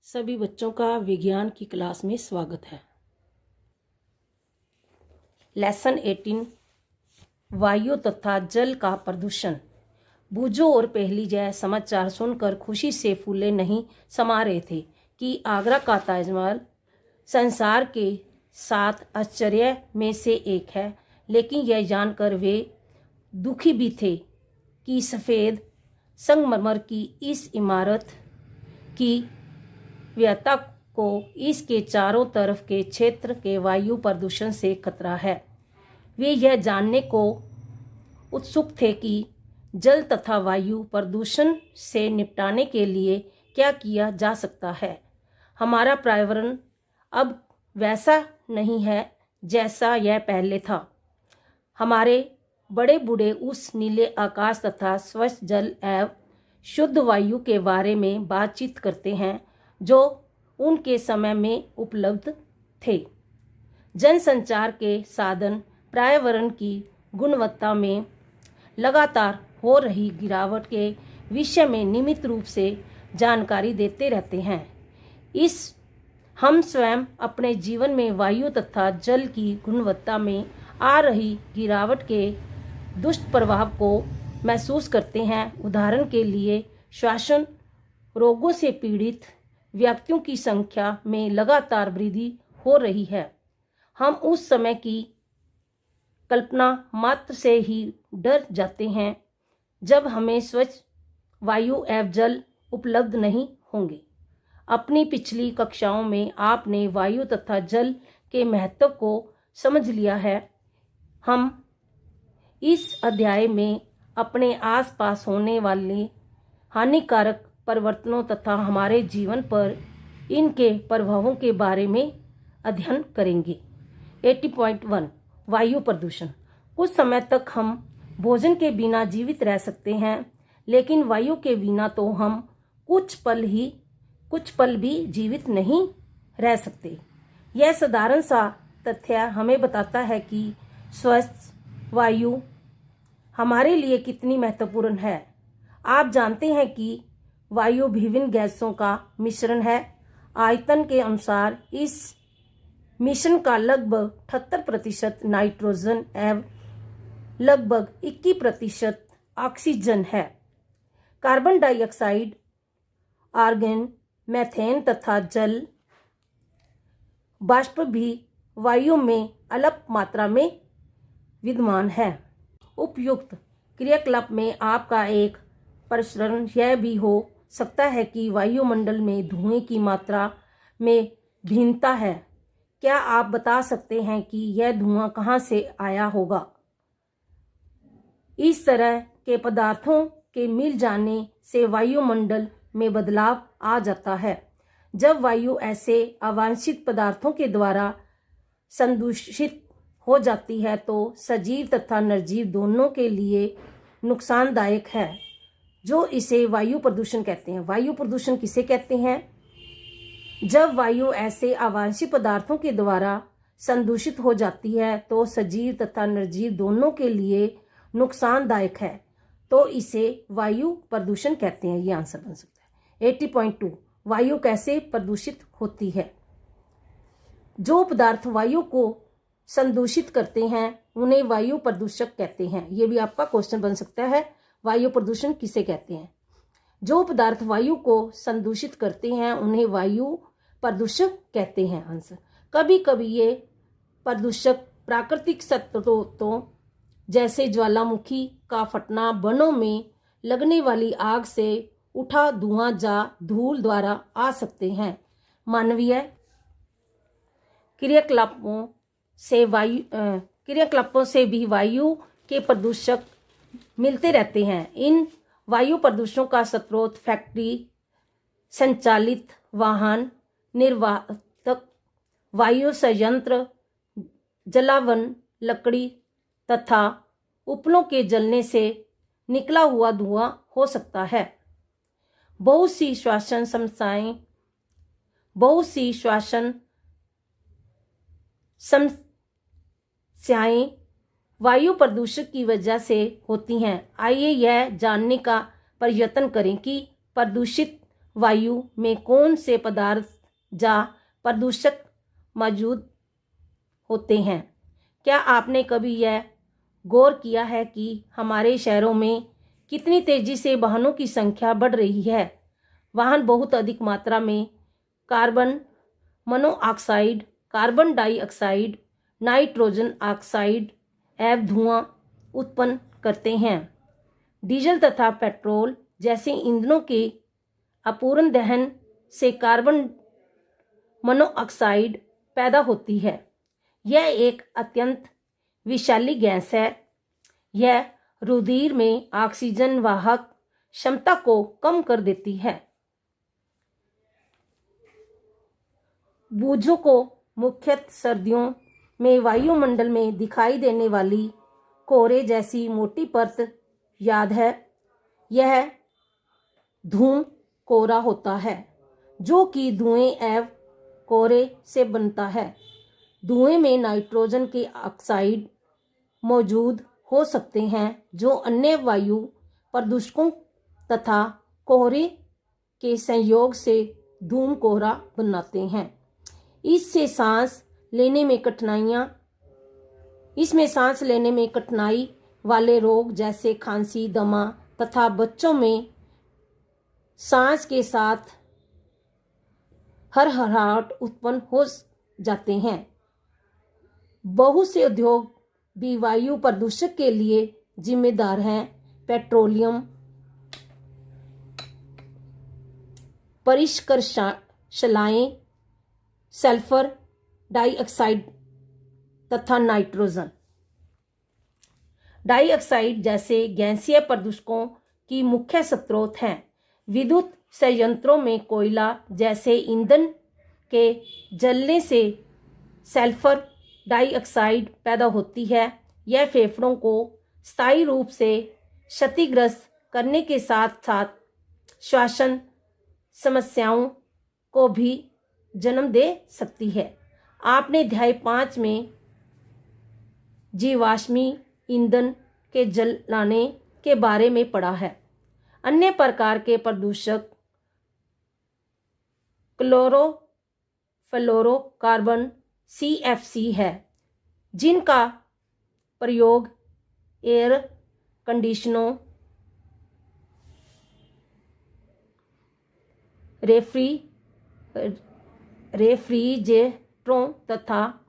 सभी बच्चों का विज्ञान की क्लास में स्वागत है। लेसन 18 वायु तथा जल का प्रदूषण। बूझो और पहली जय समाचार सुनकर खुशी से फूले नहीं समा रहे थे कि आगरा का ताजमहल संसार के 7 आश्चर्य में से एक है, लेकिन यह जानकर वे दुखी भी थे कि सफ़ेद संगमरमर की इस इमारत की व्यता को इसके चारों तरफ के क्षेत्र के वायु प्रदूषण से खतरा है। वे यह जानने को उत्सुक थे कि जल तथा वायु प्रदूषण से निपटाने के लिए क्या किया जा सकता है। हमारा पर्यावरण अब वैसा नहीं है जैसा यह पहले था। हमारे बड़े बूढ़े उस नीले आकाश तथा स्वच्छ जल एवं शुद्ध वायु के बारे में बातचीत करते हैं जो उनके समय में उपलब्ध थे। जनसंचार के साधन पर्यावरण की गुणवत्ता में लगातार हो रही गिरावट के विषय में नियमित रूप से जानकारी देते रहते हैं। हम स्वयं अपने जीवन में वायु तथा जल की गुणवत्ता में आ रही गिरावट के दुष्प्रभाव को महसूस करते हैं। उदाहरण के लिए श्वसन रोगों से पीड़ित व्यक्तियों की संख्या में लगातार वृद्धि हो रही है। हम उस समय की कल्पना मात्र से ही डर जाते हैं जब हमें स्वच्छ वायु एवं जल उपलब्ध नहीं होंगे। अपनी पिछली कक्षाओं में आपने वायु तथा जल के महत्व को समझ लिया है। हम इस अध्याय में अपने आसपास होने वाले हानिकारक परिवर्तनों तथा हमारे जीवन पर इनके प्रभावों के बारे में अध्ययन करेंगे। 80.1 वायु प्रदूषण। कुछ समय तक हम भोजन के बिना जीवित रह सकते हैं, लेकिन वायु के बिना तो हम कुछ पल भी जीवित नहीं रह सकते। यह साधारण सा तथ्य हमें बताता है कि स्वच्छ वायु हमारे लिए कितनी महत्वपूर्ण है। आप जानते हैं कि वायु विभिन्न गैसों का मिश्रण है। आयतन के अनुसार इस मिश्रण का लगभग 78% नाइट्रोजन एवं लगभग 21% ऑक्सीजन है। कार्बन डाइऑक्साइड, आर्गन, मीथेन तथा जल वाष्प भी वायु में अल्प मात्रा में विद्यमान है। उपयुक्त क्रियाकलाप में आपका एक प्रश्न यह भी हो सकता है कि वायुमंडल में धुएं की मात्रा में भिन्नता है। क्या आप बता सकते हैं कि यह धुआं कहां से आया होगा? इस तरह के पदार्थों के मिल जाने से वायुमंडल में बदलाव आ जाता है। जब वायु ऐसे अवांछित पदार्थों के द्वारा संदूषित हो जाती है तो सजीव तथा निर्जीव दोनों के लिए नुकसानदायक है, जो इसे वायु प्रदूषण कहते हैं। वायु प्रदूषण किसे कहते हैं? जब वायु ऐसे अवांछित पदार्थों के द्वारा संदूषित हो जाती है तो सजीव तथा निर्जीव दोनों के लिए नुकसानदायक है, तो इसे वायु प्रदूषण कहते हैं। ये आंसर बन सकता है। 80.2 वायु कैसे प्रदूषित होती है। जो पदार्थ वायु को संदूषित करते हैं उन्हें वायु प्रदूषक कहते हैं। ये भी आपका क्वेश्चन बन सकता है, वायु प्रदूषण किसे कहते हैं। जो पदार्थ वायु को संदूषित करते हैं उन्हें वायु प्रदूषक कहते हैं। आंसर। कभी कभी ये प्रदूषक प्राकृतिक स्रोतों जैसे ज्वालामुखी का फटना, वनों में लगने वाली आग से उठा धुआं या धूल द्वारा आ सकते हैं। मानवीय क्रियाकलापों से भी वायु के प्रदूषक मिलते रहते हैं। इन वायु प्रदूषणों का स्रोत फैक्ट्री संचालित वाहन, निर्वातक वायु संयंत्र, जलावन, लकड़ी तथा उपलों के जलने से निकला हुआ धुआं हो सकता है। बहुत सी श्वसन समस्याएं वायु प्रदूषण की वजह से होती हैं। आइए यह जानने का प्रयत्न करें कि प्रदूषित वायु में कौन से पदार्थ या प्रदूषक मौजूद होते हैं? क्या आपने कभी यह गौर किया है कि हमारे शहरों में कितनी तेजी से वाहनों की संख्या बढ़ रही है? वाहन बहुत अधिक मात्रा में carbon monoxide, carbon dioxide, nitrogen oxide एवं धुआं उत्पन्न करते हैं। डीजल तथा पेट्रोल जैसे ईंधनों के अपूर्ण दहन से कार्बन मोनोऑक्साइड पैदा होती है। यह एक अत्यंत विषैली गैस है। यह रुधिर में ऑक्सीजन वाहक क्षमता को कम कर देती है। बूझों को मुख्यतः सर्दियों में वायुमंडल में दिखाई देने वाली कोहरे जैसी मोटी परत याद है। यह धूम कोहरा होता है जो कि धुएं एवं कोहरे से बनता है। धुएं में नाइट्रोजन के ऑक्साइड मौजूद हो सकते हैं जो अन्य वायु प्रदूषकों तथा कोहरे के संयोग से धूम कोहरा बनाते हैं। इसमें सांस लेने में कठिनाई वाले रोग जैसे खांसी, दमा तथा बच्चों में सांस के साथ हड़हड़ाहट उत्पन्न हो जाते हैं। बहुत से उद्योग भी वायु प्रदूषण के लिए जिम्मेदार हैं। पेट्रोलियम परिष्करशालाएं सल्फर डाइऑक्साइड तथा नाइट्रोजन डाइऑक्साइड जैसे गैसीय प्रदूषकों की मुख्य स्रोत हैं। विद्युत संयंत्रों में कोयला जैसे ईंधन के जलने से सल्फर डाइऑक्साइड पैदा होती है। यह फेफड़ों को स्थायी रूप से क्षतिग्रस्त करने के साथ साथ श्वसन समस्याओं को भी जन्म दे सकती है। आपने अध्याय 5 में जीवाश्मी ईंधन के जलाने के बारे में पढ़ा है। अन्य प्रकार के प्रदूषक क्लोरोफ्लोरोकार्बन CFC है, जिनका प्रयोग एयर कंडीशनरों, रेफ्रिजरेटरों तथा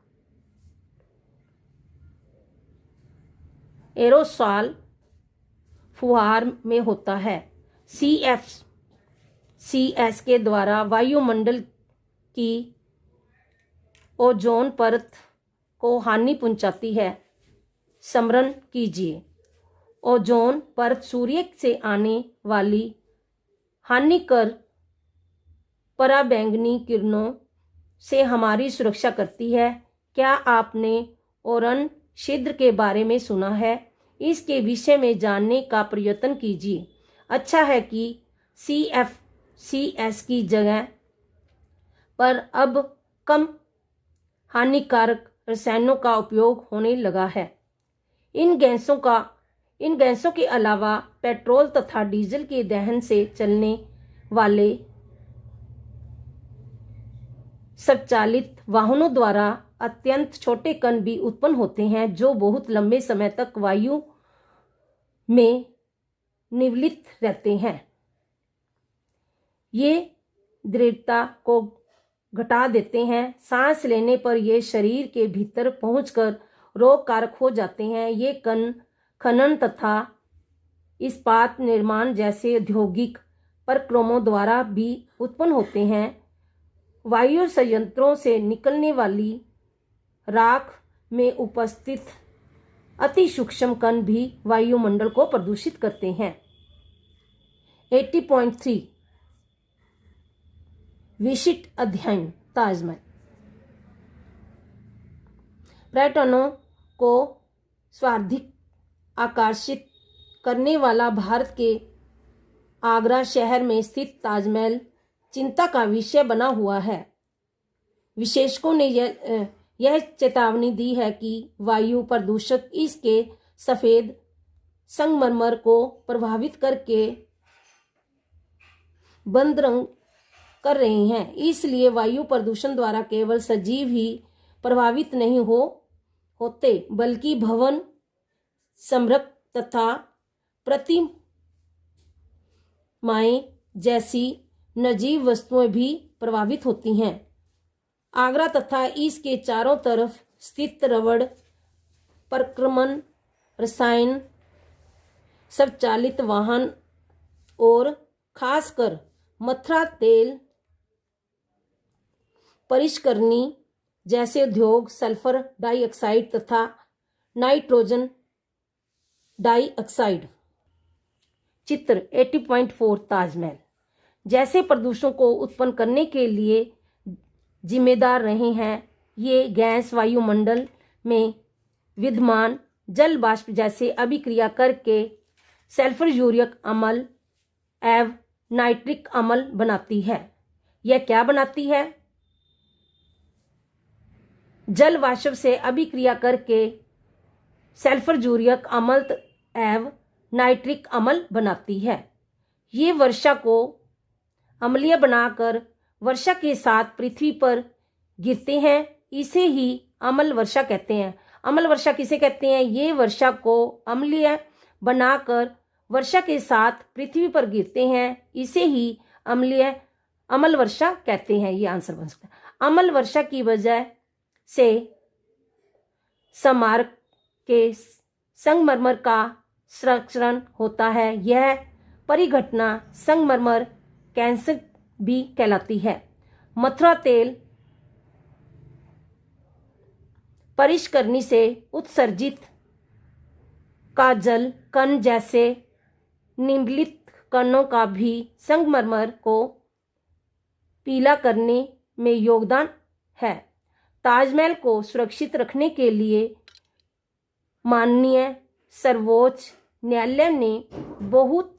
एरोसॉल फुहार में होता है। CFCs के द्वारा वायुमंडल की ओजोन परत को हानि पहुंचाती है। स्मरण कीजिए, ओजोन परत सूर्य से आने वाली हानिकर पराबैंगनी किरणों से हमारी सुरक्षा करती है। क्या आपने ओजोन छिद्र के बारे में सुना है? इसके विषय में जानने का प्रयत्न कीजिए। अच्छा है कि CFCs की जगह पर अब कम हानिकारक रसायनों का उपयोग होने लगा है। इन गैसों के अलावा पेट्रोल तथा डीजल के दहन से चलने वाले स्वचालित वाहनों द्वारा अत्यंत छोटे कण भी उत्पन्न होते हैं जो बहुत लंबे समय तक वायु में निवलित रहते हैं। ये दृढ़ता को घटा देते हैं। सांस लेने पर ये शरीर के भीतर पहुंचकर रोगकारक हो जाते हैं। ये कण खनन तथा इस्पात निर्माण जैसे औद्योगिक प्रक्रमों द्वारा भी उत्पन्न होते हैं। वायु संयंत्रों से निकलने वाली राख में उपस्थित अति सूक्ष्म कण भी वायुमंडल को प्रदूषित करते हैं। 80.3 विशिष्ट अध्ययन ताजमहल। पर्यटकों को सर्वाधिक आकर्षित करने वाला भारत के आगरा शहर में स्थित ताजमहल चिंता का विषय बना हुआ है। विशेषज्ञों ने यह चेतावनी दी है कि वायु प्रदूषक इसके सफेद संगमरमर को प्रभावित करके बंद रंग कर रहे हैं। इसलिए वायु प्रदूषण द्वारा केवल सजीव ही प्रभावित नहीं होते बल्कि भवन, समृक तथा प्रतिमाएं जैसी निर्जीव वस्तुएं भी प्रभावित होती हैं। आगरा तथा इसके चारों तरफ स्थित रबड़, परिक्रमण, रसायन, स्वचालित वाहन और खासकर मथुरा तेल परिष्करणी जैसे उद्योग सल्फर डाइऑक्साइड तथा नाइट्रोजन डाइऑक्साइड। चित्र 80.4 ताजमहल जैसे प्रदूषणों को उत्पन्न करने के लिए जिम्मेदार रहे हैं। ये गैस वायुमंडल में विद्यमान जल वाष्प जैसे अभिक्रिया करके सल्फ्यूरिक अम्ल एवं नाइट्रिक अम्ल बनाती है। यह क्या बनाती है? जल वाष्प से अभिक्रिया करके सल्फ्यूरिक अम्ल एवं नाइट्रिक अम्ल बनाती है। ये वर्षा को अम्लीय बनाकर वर्षा के साथ पृथ्वी पर गिरते हैं। इसे ही अम्ल वर्षा कहते हैं। अम्ल वर्षा किसे कहते हैं? ये वर्षा को अम्लीय बनाकर वर्षा के साथ पृथ्वी पर गिरते हैं। इसे ही अम्ल वर्षा कहते हैं। ये आंसर बन सकता है। अम्ल वर्षा की वजह से स्मारक के संगमरमर का संरक्षण होता है। यह परिघटना संगमरमर कैंसर भी कहलाती है। मथुरा तेल परिष्करणी से उत्सर्जित का जल कण जैसे निम्नलिखित कणों का भी संगमरमर को पीला करने में योगदान है। ताजमहल को सुरक्षित रखने के लिए माननीय सर्वोच्च न्यायालय ने बहुत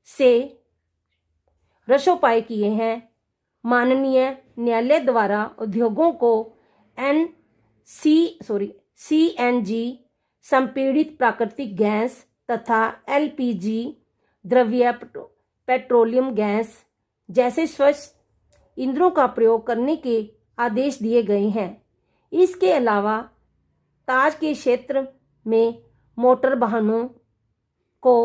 से रसोपाय किए हैं। माननीय न्यायालय द्वारा उद्योगों को सीएनजी संपीड़ित प्राकृतिक गैस तथा एलपीजी द्रव्य पेट्रोलियम गैस जैसे स्वच्छ ईंधनों का प्रयोग करने के आदेश दिए गए हैं। इसके अलावा ताज के क्षेत्र में मोटर वाहनों को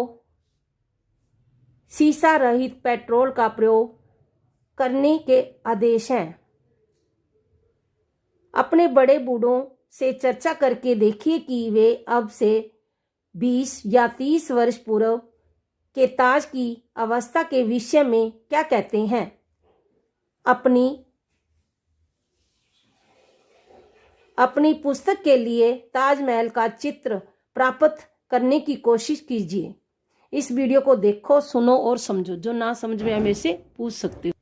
सीसा रहित पेट्रोल का प्रयोग करने के आदेश हैं। अपने बड़े बूढ़ों से चर्चा करके देखिए कि वे अब से 20 या 30 वर्ष पूर्व के ताज की अवस्था के विषय में क्या कहते हैं। अपनी पुस्तक के लिए ताजमहल का चित्र प्राप्त करने की कोशिश कीजिए। इस वीडियो को देखो, सुनो और समझो। जो ना समझ में आए मेरे से पूछ सकते हो।